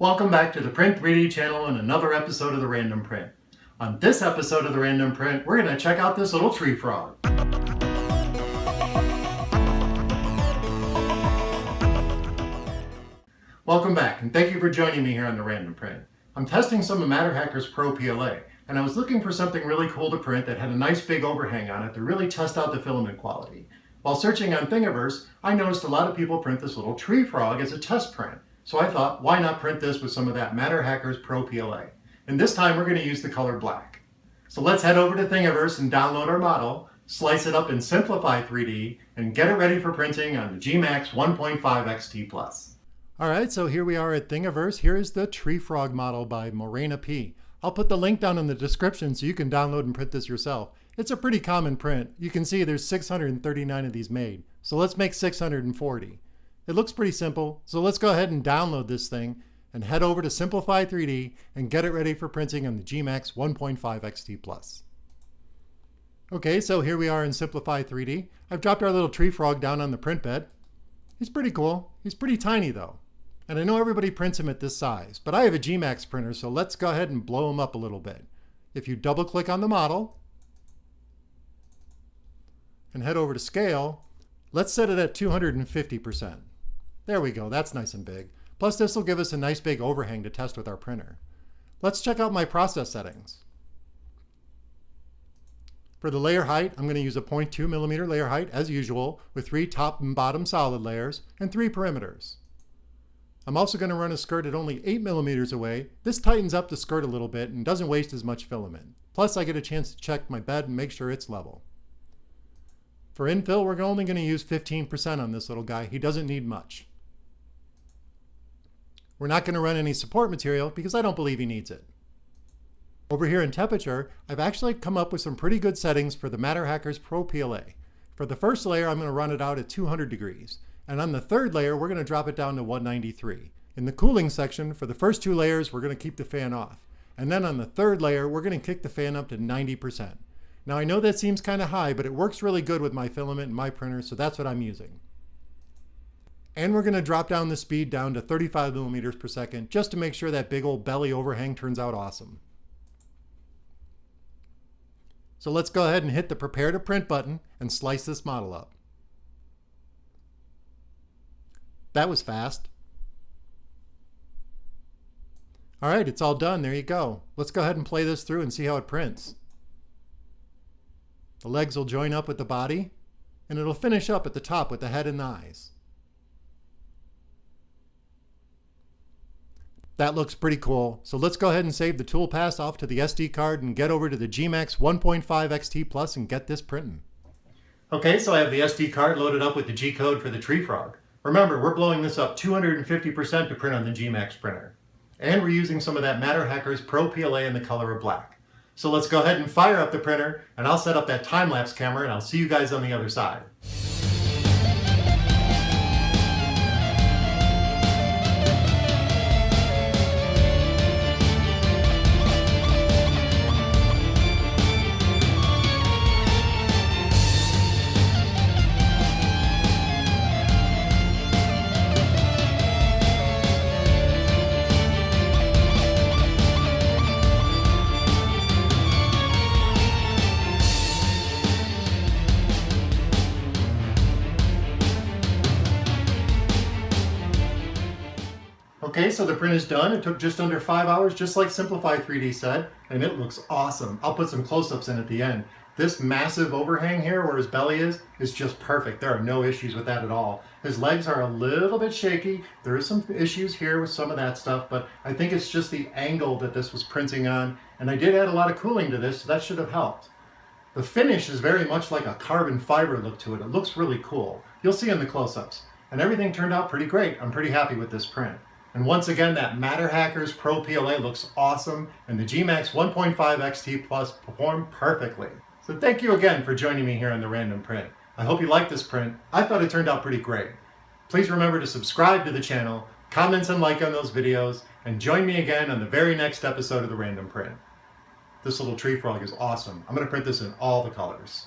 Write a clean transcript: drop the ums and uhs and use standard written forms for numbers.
Welcome back to the Print 3D channel and another episode of the Random Print. On this episode of the Random Print, we're going to check out this little tree frog. Welcome back, and thank you for joining me here on the Random Print. I'm testing some of MatterHackers Pro PLA, and I was looking for something really cool to print that had a nice big overhang on it to really test out the filament quality. While searching on Thingiverse, I noticed a lot of people print this little tree frog as a test print. So I thought, why not print this with some of that MatterHackers Pro PLA? And this time we're going to use the color black. So let's head over to Thingiverse and download our model, slice it up in Simplify 3D, and get it ready for printing on the gMax 1.5 XT+. Alright, so here we are at Thingiverse. Here is the tree frog model by MorenaP. I'll put the link down in the description so you can download and print this yourself. It's a pretty common print. You can see there's 639 of these made. So let's make 640. It looks pretty simple, so let's go ahead and download this thing and head over to Simplify 3D and get it ready for printing on the gMax 1.5 XT+. Okay, so here we are in Simplify 3D. I've dropped our little tree frog down on the print bed. He's pretty cool. He's pretty tiny though. And I know everybody prints him at this size, but I have a gMax printer, so let's go ahead and blow him up a little bit. If you double click on the model and head over to scale, let's set it at 250%. There we go, that's nice and big. Plus this will give us a nice big overhang to test with our printer. Let's check out my process settings. For the layer height, I'm going to use a 0.2 millimeter layer height as usual with 3 top and bottom solid layers and 3 perimeters. I'm also going to run a skirt at only 8 millimeters away. This tightens up the skirt a little bit and doesn't waste as much filament. Plus I get a chance to check my bed and make sure it's level. For infill, we're only going to use 15% on this little guy. He doesn't need much. We're not going to run any support material because I don't believe he needs it. Over here in temperature, I've actually come up with some pretty good settings for the MatterHackers Pro PLA. For the first layer, I'm going to run it out at 200 degrees. And on the third layer, we're going to drop it down to 193. In the cooling section, for the first 2 layers, we're going to keep the fan off. And then on the third layer, we're going to kick the fan up to 90%. Now I know that seems kind of high, but it works really good with my filament and my printer, so that's what I'm using. And we're going to drop down the speed down to 35 millimeters per second just to make sure that big old belly overhang turns out awesome. So let's go ahead and hit the Prepare to Print button and slice this model up. That was fast. All right, it's all done. There you go. Let's go ahead and play this through and see how it prints. The legs will join up with the body, and it'll finish up at the top with the head and the eyes. That looks pretty cool. So let's go ahead and save the toolpath off to the SD card and get over to the gMax 1.5 XT+ and get this printing. Okay, so I have the SD card loaded up with the G code for the tree frog. Remember, we're blowing this up 250% to print on the gMax printer. And we're using some of that MatterHackers Pro PLA in the color of black. So let's go ahead and fire up the printer, and I'll set up that time-lapse camera, and I'll see you guys on the other side. Okay, so the print is done. It took just under 5 hours, just like Simplify 3D said, and it looks awesome. I'll put some close-ups in at the end. This massive overhang here where his belly is just perfect. There are no issues with that at all. His legs are a little bit shaky. There is some issues here with some of that stuff, but I think it's just the angle that this was printing on, and I did add a lot of cooling to this, so that should have helped. The finish is very much like a carbon fiber look to it. It looks really cool. You'll see in the close-ups. And everything turned out pretty great. I'm pretty happy with this print. And once again, that MatterHackers Pro PLA looks awesome, and the gMax 1.5 XT+ performed perfectly. So thank you again for joining me here on the Random Print. I hope you liked this print. I thought it turned out pretty great. Please remember to subscribe to the channel, comment and like on those videos, and join me again on the very next episode of the Random Print. This little tree frog is awesome. I'm going to print this in all the colors.